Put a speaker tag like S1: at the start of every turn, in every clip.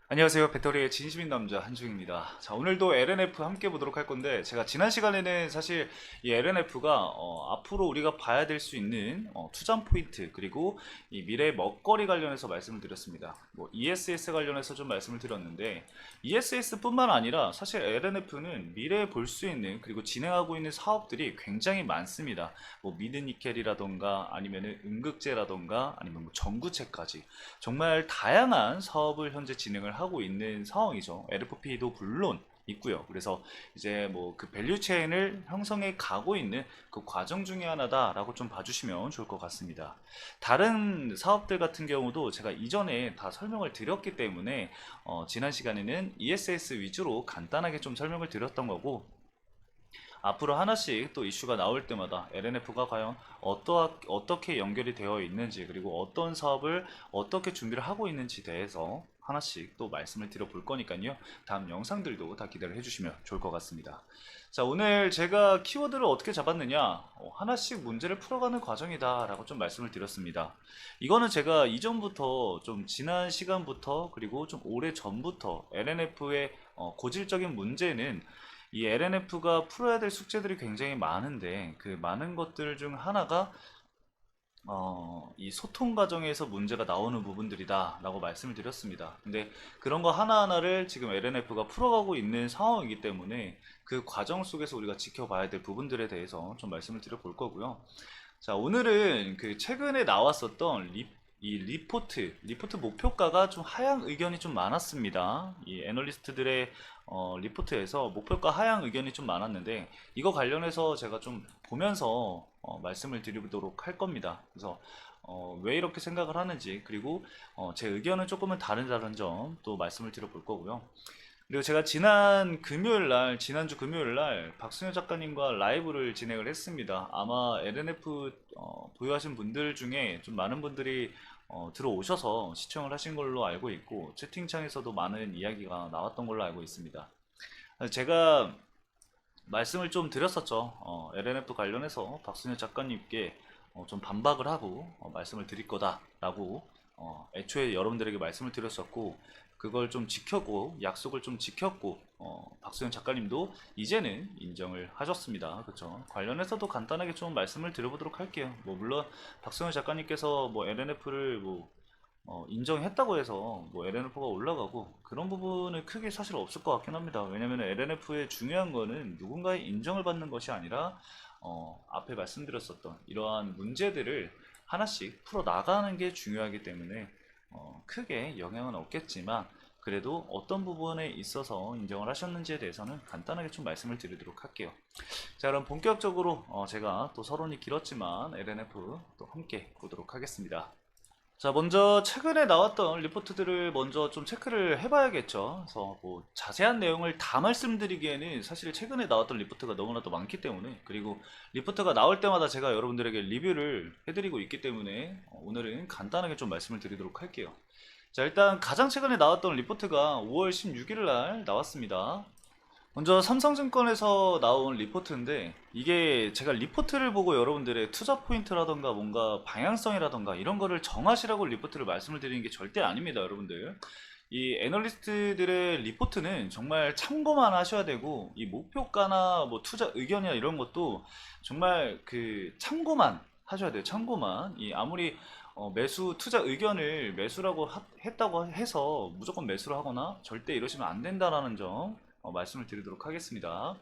S1: 안녕하세요. 배터리의 진심인 남자 한중입니다. 자, 오늘도 LNF 함께 보도록 할 건데, 제가 지난 시간에는 사실 이 LNF가 앞으로 우리가 봐야 될 수 있는 투자 포인트, 그리고 이 미래 먹거리 관련해서 말씀을 드렸습니다. 뭐 ESS 관련해서 좀 말씀을 드렸는데, ESS뿐만 아니라 사실 LNF는 미래에 볼 수 있는, 그리고 진행하고 있는 사업들이 굉장히 많습니다. 뭐 미드니켈이라던가 아니면은 음극재라던가 아니면 뭐 전구체까지 정말 다양한 사업을 현재 진행을 하고 있는 상황이죠. LFP도 물론 있고요. 그래서 이제 뭐 그 밸류 체인을 형성해 가고 있는 그 과정 중에 하나다라고 좀 봐주시면 좋을 것 같습니다. 다른 사업들 같은 경우도 제가 이전에 다 설명을 드렸기 때문에 지난 시간에는 ESS 위주로 간단하게 좀 설명을 드렸던 거고, 앞으로 하나씩 또 이슈가 나올 때마다 LNF가 과연 어떻게 연결이 되어 있는지, 그리고 어떤 사업을 어떻게 준비를 하고 있는지 대해서 하나씩 또 말씀을 드려 볼 거니까요. 다음 영상들도 다 기대를 해주시면 좋을 것 같습니다. 자, 오늘 제가 키워드를 어떻게 잡았느냐, 하나씩 문제를 풀어가는 과정이다 라고 좀 말씀을 드렸습니다. 이거는 제가 이전부터 좀 지난 시간부터, 그리고 좀 오래 전부터 LNF의 고질적인 문제는 이 LNF가 풀어야 될 숙제들이 굉장히 많은데, 그 많은 것들 중 하나가 이 소통 과정에서 문제가 나오는 부분들이다 라고 말씀을 드렸습니다. 근데 그런 거 하나하나를 지금 LNF가 풀어가고 있는 상황이기 때문에 그 과정 속에서 우리가 지켜봐야 될 부분들에 대해서 좀 말씀을 드려볼 거고요. 자, 오늘은 그 최근에 나왔었던 이 리포트 목표가가 좀 하향 의견이 좀 많았습니다. 이 애널리스트들의 리포트에서 목표가 하향 의견이 좀 많았는데, 이거 관련해서 제가 좀 보면서 말씀을 드리도록 할 겁니다. 그래서 왜 이렇게 생각을 하는지, 그리고 제 의견은 조금은 다른 점 또 말씀을 드려볼 거고요. 그리고 제가 지난주 금요일 날 박승효 작가님과 라이브를 진행을 했습니다. 아마 LNF 보유하신 분들 중에 좀 많은 분들이 들어오셔서 시청을 하신 걸로 알고 있고, 채팅창에서도 많은 이야기가 나왔던 걸로 알고 있습니다. 제가 말씀을 좀 드렸었죠. LNF 관련해서 박승효 작가님께 좀 반박을 하고 말씀을 드릴 거다라고 애초에 여러분들에게 말씀을 드렸었고, 그걸 좀 지켰고 약속을 좀 지켰고, 박수현 작가님도 이제는 인정을 하셨습니다. 그렇죠? 관련해서도 간단하게 좀 말씀을 드려보도록 할게요. 뭐 물론 박수현 작가님께서 뭐 LNF를 뭐 인정했다고 해서 뭐 LNF가 올라가고 그런 부분은 크게 사실 없을 것 같긴 합니다. 왜냐면 LNF의 중요한 거는 누군가의 인정을 받는 것이 아니라 앞에 말씀드렸었던 이러한 문제들을 하나씩 풀어 나가는 게 중요하기 때문에 크게 영향은 없겠지만, 그래도 어떤 부분에 있어서 인정을 하셨는지에 대해서는 간단하게 좀 말씀을 드리도록 할게요. 자, 그럼 본격적으로 제가 또 서론이 길었지만 LNF 또 함께 보도록 하겠습니다. 자, 먼저 최근에 나왔던 리포트들을 먼저 좀 체크를 해봐야겠죠. 그래서 뭐 자세한 내용을 다 말씀드리기에는 사실 최근에 나왔던 리포트가 너무나도 많기 때문에, 그리고 리포트가 나올 때마다 제가 여러분들에게 리뷰를 해드리고 있기 때문에 오늘은 간단하게 좀 말씀을 드리도록 할게요. 자, 일단 가장 최근에 나왔던 리포트가 5월 16일 날 나왔습니다. 먼저 삼성증권에서 나온 리포트인데, 이게 제가 리포트를 보고 여러분들의 투자 포인트라던가 뭔가 방향성이라던가 이런 거를 정하시라고 리포트를 말씀을 드리는 게 절대 아닙니다, 여러분들. 이 애널리스트들의 리포트는 정말 참고만 하셔야 되고, 이 목표가나 뭐 투자 의견이나 이런 것도 정말 그 참고만 하셔야 돼요. 참고만. 이 아무리 매수 투자 의견을 매수라고 했다고 해서 무조건 매수를 하거나 절대 이러시면 안 된다라는 점 말씀을 드리도록 하겠습니다.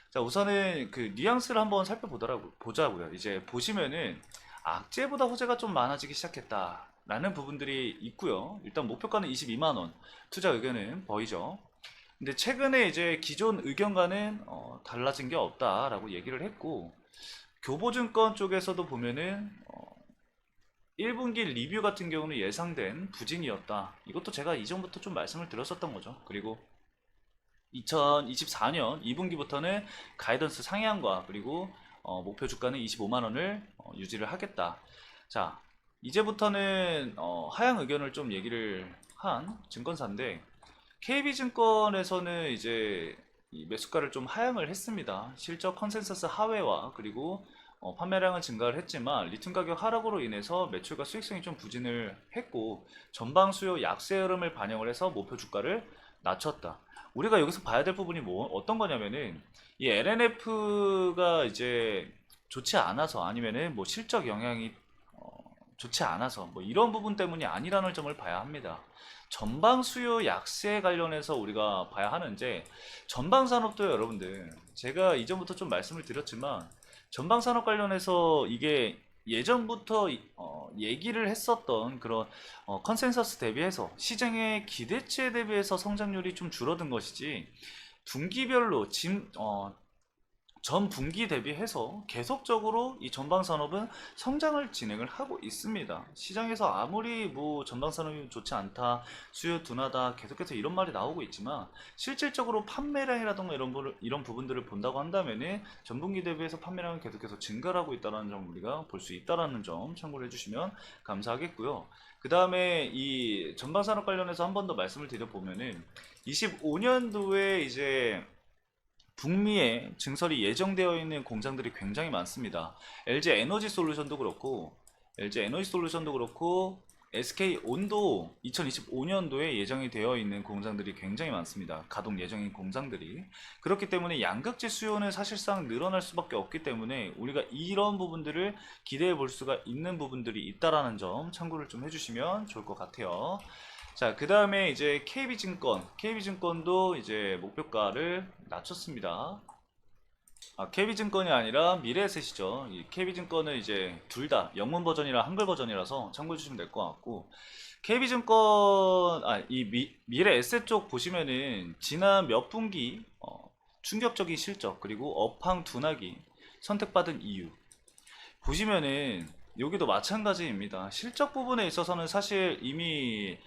S1: 자, 우선은 그 뉘앙스를 한번 살펴보자고요. 이제 보시면은 악재보다 호재가 좀 많아지기 시작했다 라는 부분들이 있고요. 일단 목표가는 22만원, 투자 의견은 버이죠. 근데 최근에 이제 기존 의견과는 달라진 게 없다라고 얘기를 했고, 교보증권 쪽에서도 보면은 1분기 리뷰 같은 경우는 예상된 부진이었다. 이것도 제가 이전부터 좀 말씀을 드렸었던 거죠. 그리고 2024년 2분기부터는 가이던스 상향과, 그리고 목표 주가는 25만원을 유지를 하겠다. 자, 이제부터는 하향 의견을 좀 얘기를 한 증권사인데, KB증권에서는 이제 이 매수가를 좀 하향을 했습니다. 실적 컨센서스 하회와, 그리고 판매량은 증가를 했지만 리튬 가격 하락으로 인해서 매출과 수익성이 좀 부진을 했고 전방 수요 약세 흐름을 반영을 해서 목표 주가를 낮췄다. 우리가 여기서 봐야 될 부분이 뭐 어떤 거냐면은 이 LNF가 이제 좋지 않아서 아니면은 뭐 실적 영향이 좋지 않아서 뭐 이런 부분 때문이 아니라는 점을 봐야 합니다. 전방 수요 약세 관련해서 우리가 봐야 하는데 전방 산업도 여러분들 제가 이전부터 좀 말씀을 드렸지만 전방 산업 관련해서 이게 예전부터 얘기를 했었던 그런 컨센서스 대비해서 시장의 기대치에 대비해서 성장률이 좀 줄어든 것이지 분기별로 전 분기 대비해서 계속적으로 이 전방 산업은 성장을 진행을 하고 있습니다. 시장에서 아무리 뭐 전방 산업이 좋지 않다, 수요 둔하다, 계속해서 이런 말이 나오고 있지만 실질적으로 판매량이라던가 이런 부분들을 본다고 한다면은 전 분기 대비해서 판매량은 계속해서 증가를 하고 있다는 점 우리가 볼 수 있다는 점 참고를 해주시면 감사하겠고요. 그 다음에 이 전방 산업 관련해서 한 번 더 말씀을 드려보면은 25년도에 이제 북미에 증설이 예정되어 있는 공장들이 굉장히 많습니다. LG 에너지 솔루션도 그렇고, SK 온도 2025년도에 예정이 되어 있는 공장들이 굉장히 많습니다. 가동 예정인 공장들이. 그렇기 때문에 양극재 수요는 사실상 늘어날 수밖에 없기 때문에 우리가 이런 부분들을 기대해 볼 수가 있는 부분들이 있다라는 점 참고를 좀 해주시면 좋을 것 같아요. 자, 그 다음에 이제 KB증권도 이제 목표가를 낮췄습니다. KB증권이 아니라 미래에셋이죠. 이 KB증권은 이제 둘 다 영문 버전이랑 한글 버전이라서 참고해 주시면 될 것 같고, KB증권, 미래에셋 쪽 보시면은 지난 몇 분기 충격적인 실적 그리고 업황 둔하기 선택받은 이유 보시면은 여기도 마찬가지입니다. 실적 부분에 있어서는 사실 이미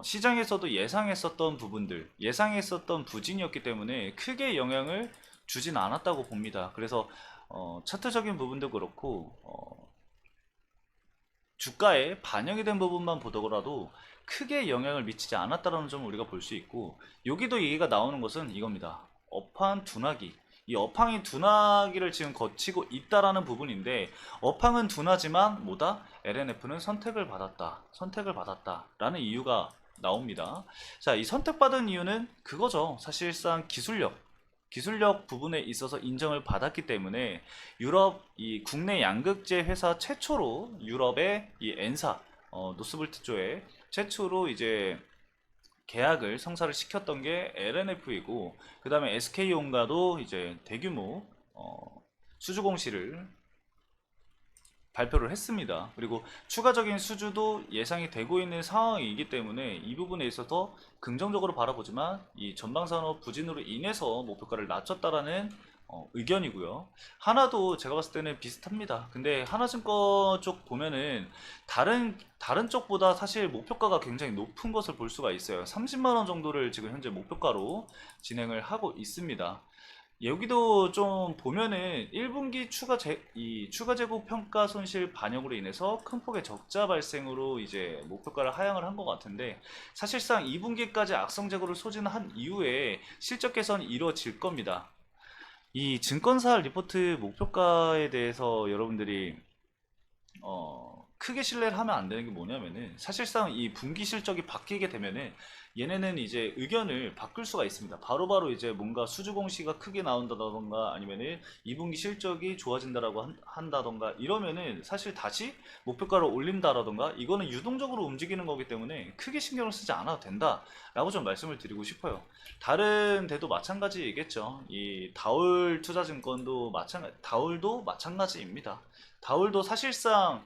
S1: 시장에서도 예상했었던 부분들, 예상했었던 부진이었기 때문에 크게 영향을 주진 않았다고 봅니다. 그래서 차트적인 부분도 그렇고 주가에 반영이 된 부분만 보더라도 크게 영향을 미치지 않았다는 점을 우리가 볼 수 있고, 여기도 얘기가 나오는 것은 이겁니다. 업황 둔하기. 이 업황이 둔하기를 지금 거치고 있다라는 부분인데, 업황은 둔하지만 뭐다? LNF는 선택을 받았다라는 이유가 나옵니다. 자, 이 선택받은 이유는 그거죠. 사실상 기술력 부분에 있어서 인정을 받았기 때문에 유럽 이 국내 양극재 회사 최초로 유럽의 이 엔사 노스볼트 쪽에 최초로 이제 계약을 성사를 시켰던 게 LNF이고, 그 다음에 SK온가도 이제 대규모 수주 공시를 발표를 했습니다. 그리고 추가적인 수주도 예상이 되고 있는 상황이기 때문에 이 부분에 있어서 긍정적으로 바라보지만 이 전방산업 부진으로 인해서 목표가를 낮췄다라는 의견이고요. 하나도 제가 봤을 때는 비슷합니다. 근데 하나증권 쪽 보면은 다른 쪽보다 사실 목표가가 굉장히 높은 것을 볼 수가 있어요. 30만 원 정도를 지금 현재 목표가로 진행을 하고 있습니다. 여기도 좀 보면은 1분기 추가 재고 평가 손실 반영으로 인해서 큰 폭의 적자 발생으로 이제 목표가를 하향을 한 것 같은데, 사실상 2분기까지 악성 재고를 소진한 이후에 실적 개선이 이루어질 겁니다. 이 증권사 리포트 목표가에 대해서 여러분들이 크게 신뢰를 하면 안 되는 게 뭐냐면은, 사실상 이 분기 실적이 바뀌게 되면은 얘네는 이제 의견을 바꿀 수가 있습니다. 바로바로 이제 뭔가 수주 공시가 크게 나온다던가 아니면은 2분기 실적이 좋아진다라고 한다던가 이러면은 사실 다시 목표가를 올린다라던가 이거는 유동적으로 움직이는 거기 때문에 크게 신경을 쓰지 않아도 된다라고 좀 말씀을 드리고 싶어요. 다른 데도 마찬가지이겠죠. 이 다울도 마찬가지입니다. 다울도 사실상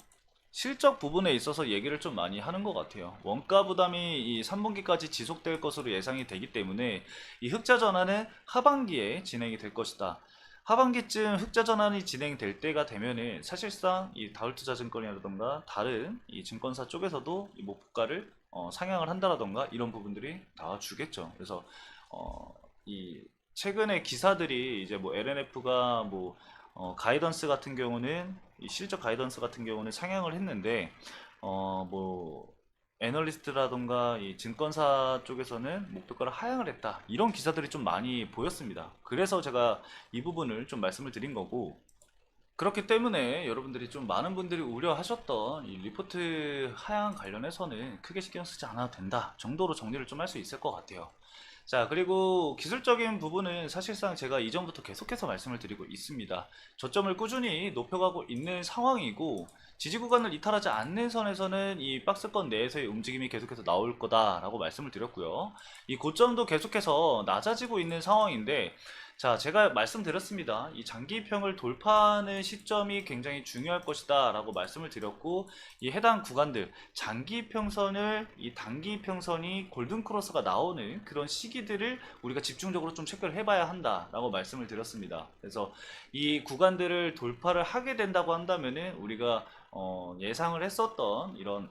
S1: 실적 부분에 있어서 얘기를 좀 많이 하는 것 같아요. 원가 부담이 이 3분기까지 지속될 것으로 예상이 되기 때문에 이 흑자 전환은 하반기에 진행이 될 것이다. 하반기쯤 흑자 전환이 진행될 때가 되면은 사실상 이 다울투자증권이라던가 다른 이 증권사 쪽에서도 이 목표가를 상향을 한다라던가 이런 부분들이 나와주겠죠. 그래서 이 최근에 기사들이 이제 뭐 LNF가 뭐 가이던스 같은 경우는 이 실적 가이던스 같은 경우는 상향을 했는데 뭐 애널리스트라던가 이 증권사 쪽에서는 목표가를 하향을 했다, 이런 기사들이 좀 많이 보였습니다. 그래서 제가 이 부분을 좀 말씀을 드린 거고, 그렇기 때문에 여러분들이 좀 많은 분들이 우려하셨던 이 리포트 하향 관련해서는 크게 신경 쓰지 않아도 된다 정도로 정리를 좀 할 수 있을 것 같아요. 자, 그리고 기술적인 부분은 사실상 제가 이전부터 계속해서 말씀을 드리고 있습니다. 저점을 꾸준히 높여가고 있는 상황이고, 지지 구간을 이탈하지 않는 선에서는 이 박스권 내에서의 움직임이 계속해서 나올 거다라고 말씀을 드렸고요. 이 고점도 계속해서 낮아지고 있는 상황인데, 자, 제가 말씀드렸습니다. 이 장기평을 돌파하는 시점이 굉장히 중요할 것이다 라고 말씀을 드렸고, 이 해당 구간들 장기평선을 이 단기평선이 골든크로스가 나오는 그런 시기들을 우리가 집중적으로 좀 체크를 해봐야 한다 라고 말씀을 드렸습니다. 그래서 이 구간들을 돌파를 하게 된다고 한다면은 우리가 예상을 했었던 이런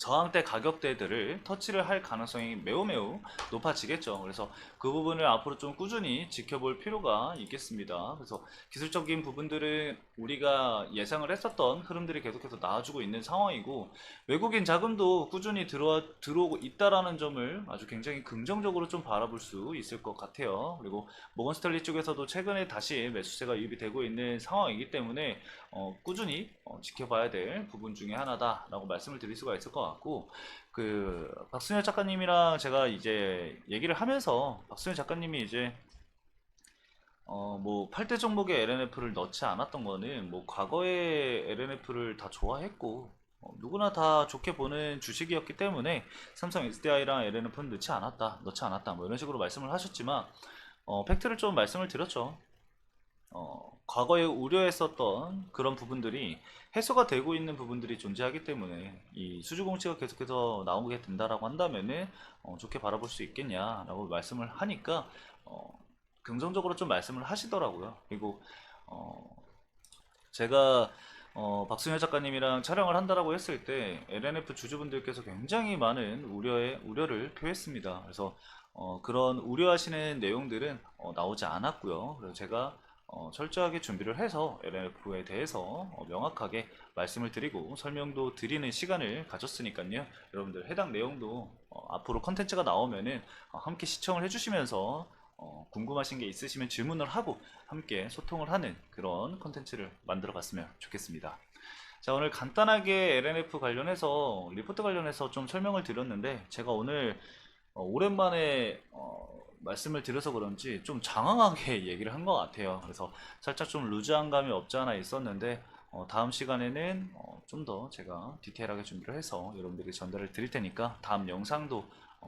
S1: 저항대 가격대들을 터치를 할 가능성이 매우 매우 높아지겠죠. 그래서 그 부분을 앞으로 좀 꾸준히 지켜볼 필요가 있겠습니다. 그래서 기술적인 부분들은 우리가 예상을 했었던 흐름들이 계속해서 나와주고 있는 상황이고, 외국인 자금도 꾸준히 들어오고 있다라는 점을 아주 굉장히 긍정적으로 좀 바라볼 수 있을 것 같아요. 그리고 모건스탠리 쪽에서도 최근에 다시 매수세가 유입이 되고 있는 상황이기 때문에 꾸준히 지켜봐야 될 부분 중에 하나다라고 말씀을 드릴 수가 있을 것 같고, 그 박순현 작가님이랑 제가 이제 얘기를 하면서 박순현 작가님이 이제 뭐 8대 종목에 LNF를 넣지 않았던 거는 뭐 과거에 LNF를 다 좋아했고 누구나 다 좋게 보는 주식이었기 때문에 삼성 SDI랑 LNF는 넣지 않았다 뭐 이런 식으로 말씀을 하셨지만, 팩트를 좀 말씀을 드렸죠. 과거에 우려했었던 그런 부분들이 해소가 되고 있는 부분들이 존재하기 때문에 이 수주 공시가 계속해서 나오게 된다라고 한다면은 좋게 바라볼 수 있겠냐라고 말씀을 하니까 긍정적으로 좀 말씀을 하시더라고요. 그리고 어, 제가 박승현 작가님이랑 촬영을 한다라고 했을 때 LNF 주주분들께서 굉장히 많은 우려를 표했습니다. 그래서 그런 우려하시는 내용들은 나오지 않았고요. 그래서 제가 철저하게 준비를 해서 LNF에 대해서 명확하게 말씀을 드리고 설명도 드리는 시간을 가졌으니까요. 여러분들 해당 내용도 앞으로 컨텐츠가 나오면은 함께 시청을 해주시면서 궁금하신 게 있으시면 질문을 하고 함께 소통을 하는 그런 컨텐츠를 만들어 봤으면 좋겠습니다. 자, 오늘 간단하게 LNF 관련해서 리포트 관련해서 좀 설명을 드렸는데, 제가 오늘 오랜만에 말씀을 드려서 그런지 좀 장황하게 얘기를 한 것 같아요. 그래서 살짝 좀 루즈한 감이 없지 않아 있었는데, 다음 시간에는 좀 더 제가 디테일하게 준비를 해서 여러분들에게 전달을 드릴 테니까 다음 영상도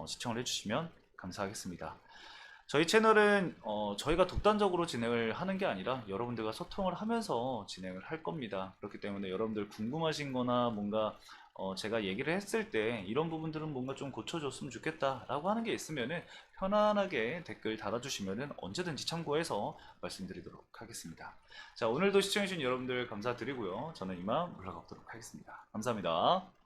S1: 시청을 해주시면 감사하겠습니다. 저희 채널은 저희가 독단적으로 진행을 하는 게 아니라 여러분들과 소통을 하면서 진행을 할 겁니다. 그렇기 때문에 여러분들 궁금하신 거나 뭔가 제가 얘기를 했을 때 이런 부분들은 뭔가 좀 고쳐줬으면 좋겠다 라고 하는 게 있으면은 편안하게 댓글 달아주시면은 언제든지 참고해서 말씀드리도록 하겠습니다. 자, 오늘도 시청해주신 여러분들 감사드리고요. 저는 이만 물러가도록 하겠습니다. 감사합니다.